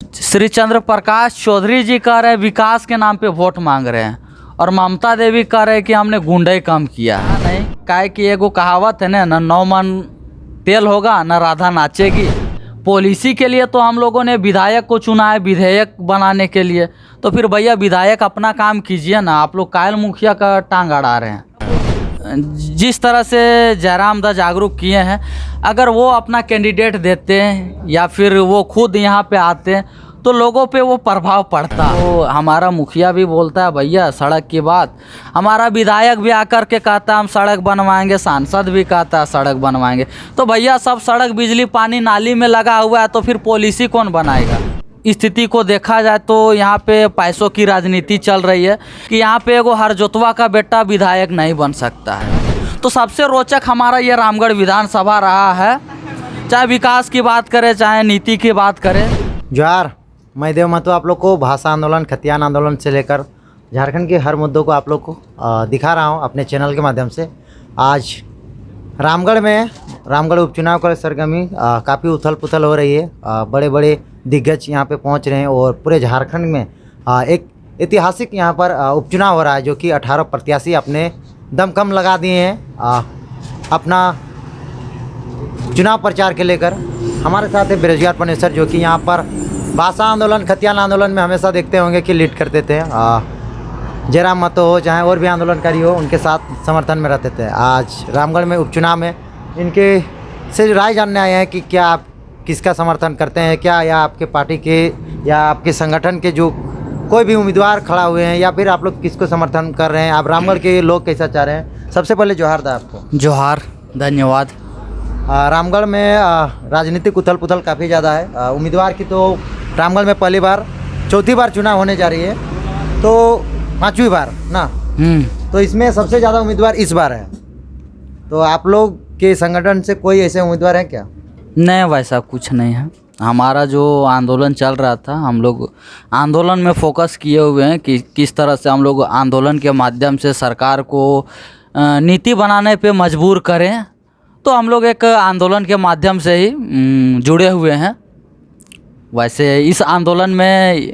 श्री चंद्र प्रकाश चौधरी जी कह रहे हैं विकास के नाम पे वोट मांग रहे हैं, और ममता देवी कह रहे हैं कि हमने गुंडई कम किया है। नहीं, काहे कि एगो कहावत है ना, नौ मन तेल होगा न राधा नाचेगी। पॉलिसी के लिए तो हम लोगों ने विधायक को चुना है, विधेयक बनाने के लिए। तो फिर भैया विधायक अपना काम कीजिए ना, आप लोग कायल मुखिया का टांग अड़ा रहे हैं। जिस तरह से जयराम दा जागरूक किए हैं, अगर वो अपना कैंडिडेट देते हैं या फिर वो खुद यहाँ पे आते हैं तो लोगों पे वो प्रभाव पड़ता। तो हमारा मुखिया भी बोलता है भैया सड़क की बात, हमारा विधायक भी आकर के कहता है हम सड़क बनवाएंगे, सांसद भी कहता है सड़क बनवाएंगे। तो भैया सब सड़क बिजली पानी नाली में लगा हुआ है, तो फिर पॉलिसी कौन बनाएगा? स्थिति को देखा जाए तो यहाँ पे पैसों की राजनीति चल रही है कि यहाँ पे एगो हरजोतवा का बेटा विधायक नहीं बन सकता है। तो सबसे रोचक हमारा ये रामगढ़ विधानसभा रहा है, चाहे विकास की बात करें चाहे नीति की बात करें। जोहार, मैं देव महतो आप लोग को भाषा आंदोलन, खतियान आंदोलन से लेकर झारखंड के हर मुद्दों को आप लोग को दिखा रहा हूं अपने चैनल के माध्यम से। आज रामगढ़ में रामगढ़ उपचुनाव का सरगर्मी काफ़ी उथल पुथल हो रही है। बड़े बड़े दिग्गज यहां पे पहुंच रहे हैं और पूरे झारखंड में एक ऐतिहासिक यहां पर उपचुनाव हो रहा है, जो कि 18 प्रत्याशी अपने दमखम लगा दिए हैं अपना चुनाव प्रचार के लेकर। हमारे साथ है बेरोजगार पनेसर, जो कि यहाँ पर भाषा आंदोलन, खतियान आंदोलन में हमेशा देखते होंगे कि लीड करते थे। जयराम महतो हो चाहे और भी आंदोलनकारी हो, उनके साथ समर्थन में रहते थे। आज रामगढ़ में उपचुनाव में इनके से राय जानने आए हैं कि क्या आप किसका समर्थन करते हैं, क्या या आपके पार्टी के या आपके संगठन के जो कोई भी उम्मीदवार खड़ा हुए हैं, या फिर आप लोग किसको समर्थन कर रहे हैं, आप रामगढ़ के लोग कैसा चाह रहे हैं। सबसे पहले जोहार था आपको। जोहार, धन्यवाद। रामगढ़ में राजनीतिक उथल पुथल काफ़ी ज़्यादा है। उम्मीदवार की तो रामगढ़ में पहली बार, चौथी बार चुनाव होने जा रही है, तो 5वीं बार ना। तो इसमें सबसे ज़्यादा उम्मीदवार इस बार है। तो आप लोग के संगठन से कोई ऐसे उम्मीदवार हैं क्या? नहीं, वैसा कुछ नहीं है। हमारा जो आंदोलन चल रहा था, हम लोग आंदोलन में फोकस किए हुए हैं कि किस तरह से हम लोग आंदोलन के माध्यम से सरकार को नीति बनाने पे मजबूर करें। तो हम लोग एक आंदोलन के माध्यम से ही जुड़े हुए हैं। वैसे इस आंदोलन में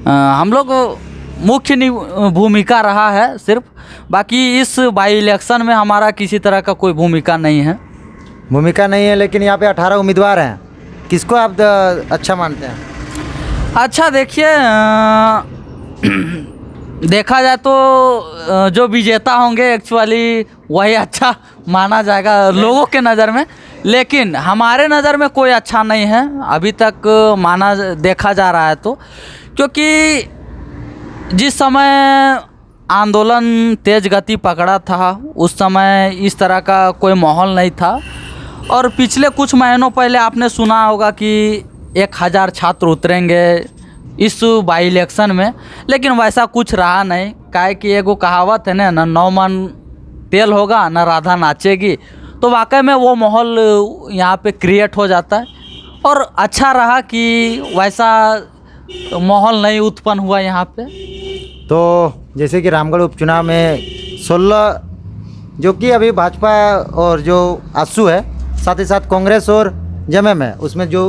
हम लोग मुख्य भूमिका रहा है सिर्फ, बाकी इस बाई इलेक्शन में हमारा किसी तरह का कोई भूमिका नहीं है। भूमिका नहीं है, लेकिन यहाँ पे 18 उम्मीदवार हैं, किसको आप अच्छा मानते हैं? अच्छा देखिए, देखा जाए तो जो विजेता होंगे एक्चुअली वही अच्छा माना जाएगा लोगों के नज़र में, लेकिन हमारे नज़र में कोई अच्छा नहीं है अभी तक माना देखा जा रहा है। तो क्योंकि जिस समय आंदोलन तेज गति पकड़ा था उस समय इस तरह का कोई माहौल नहीं था, और पिछले कुछ महीनों पहले आपने सुना होगा कि 1000 छात्र उतरेंगे इस बाई इलेक्शन में, लेकिन वैसा कुछ रहा नहीं। काहे कि एगो कहावत है ना, नौ मन तेल होगा न राधा नाचेगी। तो वाकई में वो माहौल यहाँ पे क्रिएट हो जाता है, और अच्छा रहा कि वैसा माहौल नहीं उत्पन्न हुआ यहाँ पे। तो जैसे कि रामगढ़ उपचुनाव में 16 जो कि अभी भाजपा और जो आसू है, साथ ही साथ कांग्रेस और जमएम है, उसमें जो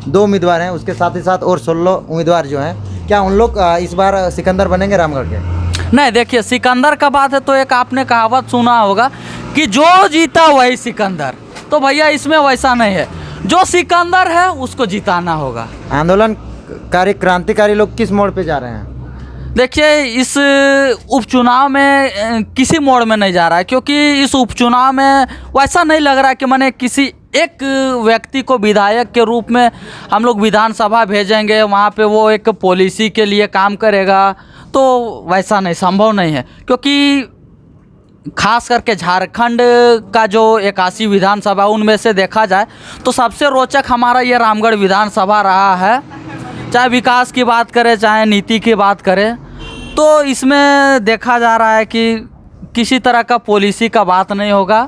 2 उम्मीदवार हैं, उसके साथ ही साथ और 16 उम्मीदवार जो हैं, क्या उन लोग इस बार सिकंदर बनेंगे रामगढ़ के? नहीं, देखिए सिकंदर का बात है तो एक आपने कहावत सुना होगा कि जो जीता वही सिकंदर। तो भैया इसमें वैसा नहीं है, जो सिकंदर है उसको जिताना होगा। आंदोलनकारी क्रांतिकारी लोग किस मोड़ पे जा रहे हैं? देखिए इस उपचुनाव में किसी मोड़ में नहीं जा रहा है, क्योंकि इस उपचुनाव में वैसा नहीं लग रहा है कि मैंने किसी एक व्यक्ति को विधायक के रूप में हम लोग विधानसभा भेजेंगे, वहाँ पे वो एक पॉलिसी के लिए काम करेगा। तो वैसा नहीं, संभव नहीं है, क्योंकि खास करके झारखंड का जो 81 विधानसभा उनमें से देखा जाए तो सबसे रोचक हमारा ये रामगढ़ विधानसभा रहा है। चाहे विकास की बात करें चाहे नीति की बात करें, तो इसमें देखा जा रहा है कि किसी तरह का पॉलिसी का बात नहीं होगा।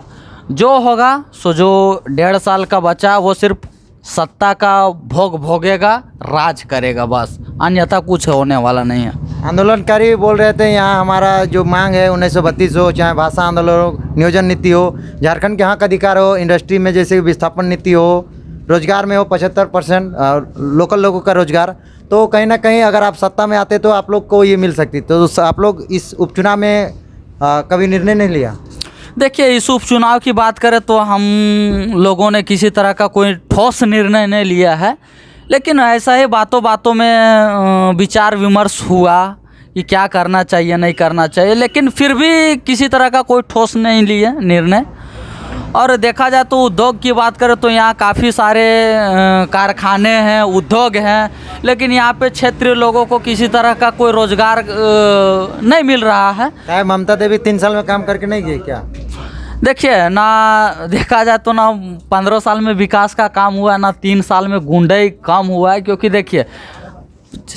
जो होगा सो जो 1.5 साल का बच्चा वो सिर्फ सत्ता का भोग भोगेगा, राज करेगा, बस, अन्यथा कुछ होने वाला नहीं है। आंदोलनकारी बोल रहे थे यहाँ हमारा जो मांग है 1932 हो, चाहे भाषा आंदोलन हो, नियोजन नीति हो, झारखंड के हक अधिकार हो, इंडस्ट्री में जैसे विस्थापन नीति हो, रोजगार में हो 75% लोकल लोगों का रोजगार, तो कहीं ना कहीं अगर आप सत्ता में आते तो आप लोग को ये मिल सकती। तो आप लोग इस उपचुनाव में कभी निर्णय नहीं लिया? देखिए, इस उपचुनाव की बात करें तो हम लोगों ने किसी तरह का कोई ठोस निर्णय नहीं लिया है, लेकिन ऐसा ही बातों बातों में विचार विमर्श हुआ कि क्या करना चाहिए नहीं करना चाहिए, लेकिन फिर भी किसी तरह का कोई ठोस नहीं लिया निर्णय। और देखा जाए तो उद्योग की बात करें तो यहाँ काफ़ी सारे कारखाने हैं, उद्योग हैं, लेकिन यहाँ पे क्षेत्रीय लोगों को किसी तरह का कोई रोजगार नहीं मिल रहा है। क्या ममता देवी 3 साल में काम करके नहीं गई क्या? देखिए ना, देखा जाए तो ना 15 साल में विकास का काम हुआ, ना 3 साल में गुंडाई काम हुआ है। क्योंकि देखिए,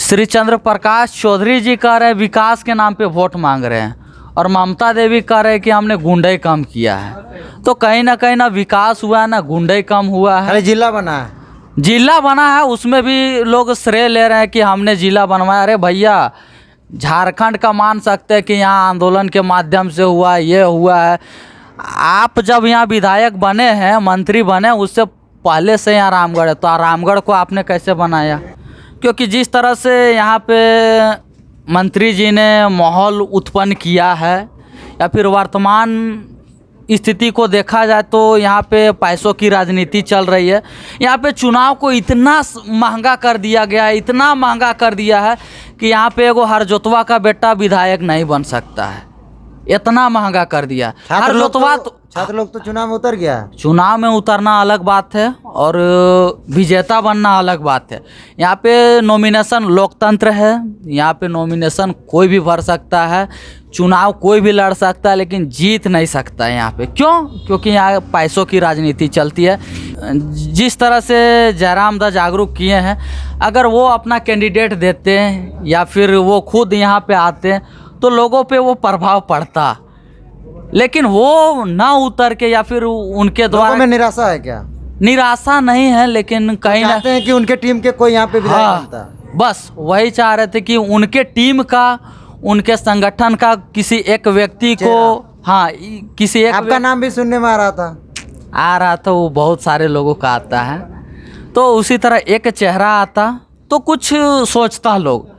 श्री चंद्र प्रकाश चौधरी जी कह रहे हैं विकास के नाम पे वोट मांग रहे हैं, और ममता देवी कह रहे हैं कि हमने गुंडाई कम किया है। तो कहीं ना विकास हुआ है, ना गुंडाई कम हुआ है। अरे जिला बना है, जिला बना है, उसमें भी लोग श्रेय ले रहे हैं कि हमने जिला बनवाया। अरे भैया, झारखंड का मान सकते हैं कि यहाँ आंदोलन के माध्यम से हुआ, ये हुआ है। आप जब यहाँ विधायक बने हैं, मंत्री बने, उससे पहले से यहाँ रामगढ़ है, तो रामगढ़ को आपने कैसे बनाया? क्योंकि जिस तरह से यहाँ पे मंत्री जी ने माहौल उत्पन्न किया है, या फिर वर्तमान स्थिति को देखा जाए तो यहाँ पे पैसों की राजनीति चल रही है। यहाँ पे चुनाव को इतना महंगा कर दिया गया है, इतना महंगा कर दिया है कि यहाँ पे एगो हरजोतवा का बेटा विधायक नहीं बन सकता है, इतना महंगा कर दिया। छात्र लोग तो चुनाव में उतर गया है। चुनाव में उतरना अलग बात है और विजेता बनना अलग बात है। यहाँ पे नॉमिनेशन लोकतंत्र है, यहाँ पे नॉमिनेशन कोई भी भर सकता है, चुनाव कोई भी लड़ सकता है, लेकिन जीत नहीं सकता है यहाँ पे। क्यों? क्योंकि यहाँ पैसों की राजनीति चलती है। जिस तरह से जयराम दा जागरूक किए हैं, अगर वो अपना कैंडिडेट देते हैं या फिर वो खुद यहाँ पे आते हैं तो लोगों पे वो प्रभाव पड़ता, लेकिन वो ना उतर के या फिर उनके द्वारा। में निराशा है क्या? निराशा नहीं है, लेकिन कहीं ना चाहते हैं कि उनके टीम के कोई यहाँ पे विधायक बनता। बस वही चाह रहे थे कि उनके टीम का, उनके संगठन का किसी एक व्यक्ति को, हाँ, किसी एक। आपका नाम भी सुनने में आ रहा था, वो बहुत सारे लोगों का आता है। तो उसी तरह एक चेहरा आता तो कुछ सोचता लोग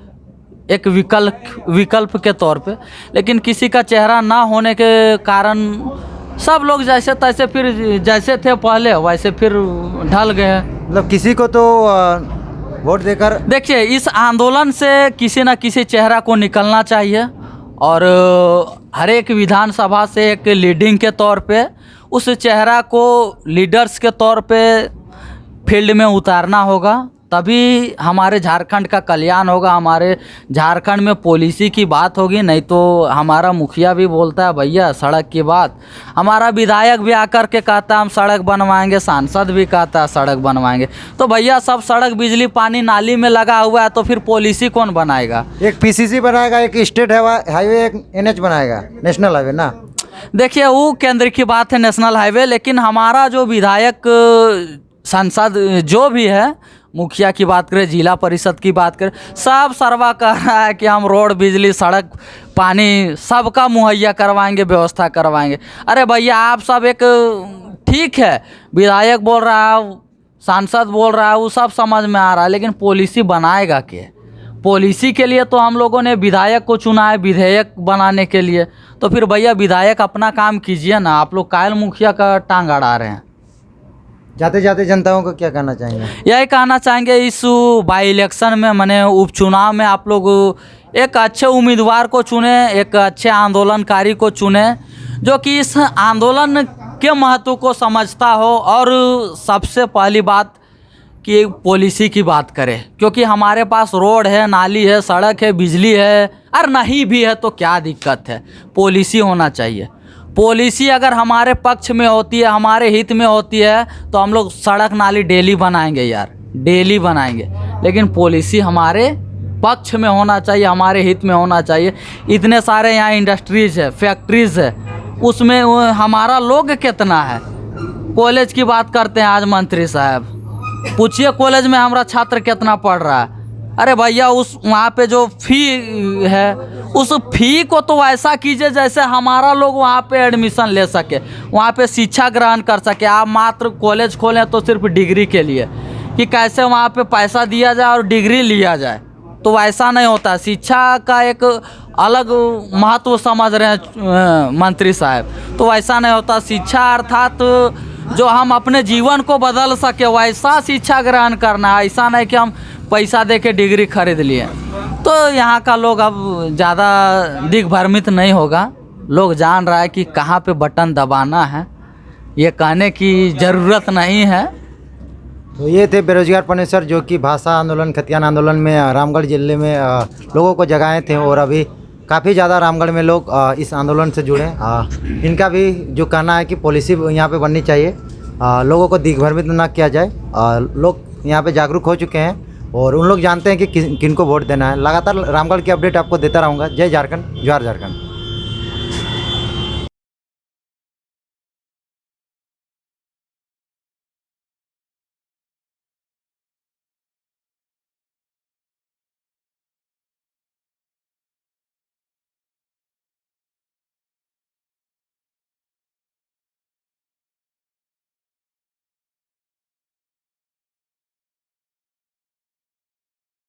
एक विकल्प के तौर पे, लेकिन किसी का चेहरा ना होने के कारण सब लोग जैसे तैसे फिर जैसे थे पहले वैसे फिर ढल गए। मतलब किसी को तो वोट देकर। देखिए, इस आंदोलन से किसी न किसी चेहरा को निकलना चाहिए, और हर एक विधानसभा से एक लीडिंग के तौर पे उस चेहरा को लीडर्स के तौर पे फील्ड में उतारना होगा, तभी हमारे झारखंड का कल्याण होगा, हमारे झारखंड में पॉलिसी की बात होगी। नहीं तो हमारा मुखिया भी बोलता है भैया सड़क की बात, हमारा विधायक भी आकर के कहता है हम सड़क बनवाएंगे, सांसद भी कहता है सड़क बनवाएंगे। तो भैया सब सड़क, बिजली, पानी, नाली में लगा हुआ है, तो फिर पॉलिसी कौन बनाएगा? एक पीसीसी बनाएगा, एक स्टेट हाईवे, एक NH बनाएगा, नेशनल हाईवे ना। देखिए, वो केंद्र की बात है, नेशनल हाईवे, लेकिन हमारा जो विधायक, सांसद जो भी है, मुखिया की बात करें, जिला परिषद की बात करें, सब सर्वा कर रहा है कि हम रोड, बिजली, सड़क, पानी सबका मुहैया करवाएंगे, व्यवस्था करवाएंगे। अरे भैया, आप सब एक, ठीक है, विधायक बोल रहा है, सांसद बोल रहा है, वो सब समझ में आ रहा है, लेकिन पॉलिसी बनाएगा क्या? पॉलिसी के लिए तो हम लोगों ने विधायक को चुना है, विधेयक बनाने के लिए। तो फिर भैया विधायक अपना काम कीजिए ना, आप लोग कायल मुखिया का टांग अड़ा रहे हैं। जाते जाते जनताओं को क्या कहना चाहेंगे? यही कहना चाहेंगे, इस बाई इलेक्शन में, माने उपचुनाव में, आप लोग एक अच्छे उम्मीदवार को चुने, एक अच्छे आंदोलनकारी को चुने, जो कि इस आंदोलन के महत्व को समझता हो, और सबसे पहली बात कि पॉलिसी की बात करें। क्योंकि हमारे पास रोड है, नाली है, सड़क है, बिजली है, और नहीं भी है तो क्या दिक्कत है, पॉलिसी होना चाहिए। पॉलिसी अगर हमारे पक्ष में होती है, हमारे हित में होती है, तो हम लोग सड़क नाली डेली बनाएंगे यार, डेली बनाएंगे। लेकिन पॉलिसी हमारे पक्ष में होना चाहिए, हमारे हित में होना चाहिए। इतने सारे यहाँ इंडस्ट्रीज है, फैक्ट्रीज है, उसमें हमारा लोग कितना है। कॉलेज की बात करते हैं आज मंत्री साहब, पूछिए कॉलेज में हमारा छात्र कितना पढ़ रहा है। अरे भैया उस वहाँ पे जो फी है उस फी को तो ऐसा कीजिए जैसे हमारा लोग वहाँ पे एडमिशन ले सके, वहाँ पे शिक्षा ग्रहण कर सके। आप मात्र कॉलेज खोलें तो सिर्फ डिग्री के लिए, कि कैसे वहाँ पे पैसा दिया जाए और डिग्री लिया जाए, तो वैसा नहीं होता। शिक्षा का एक अलग महत्व समझ रहे हैं मंत्री साहब, तो वैसा नहीं होता। शिक्षा अर्थात जो हम अपने जीवन को बदल सके वैसा शिक्षा ग्रहण करना है, ऐसा नहीं कि हम पैसा दे के डिग्री खरीद लिए। तो यहाँ का लोग अब ज़्यादा दिग्भ्रमित नहीं होगा, लोग जान रहा है कि कहाँ पे बटन दबाना है, ये कहने की ज़रूरत नहीं है। तो ये थे बेरोजगार पनेसर जो कि भाषा आंदोलन खतियान आंदोलन में रामगढ़ जिले में लोगों को जगाए थे, और अभी काफ़ी ज़्यादा रामगढ़ में लोग इस आंदोलन से जुड़े। इनका भी जो कहना है कि पॉलिसी यहाँ पे बननी चाहिए, लोगों को दिग्भ्रमित ना किया जाए। लोग यहाँ पे जागरूक हो चुके हैं और उन लोग जानते हैं कि किन को वोट देना है। लगातार रामगढ़ की अपडेट आपको देता रहूँगा। जय झारखंड, जोहार झारखंड।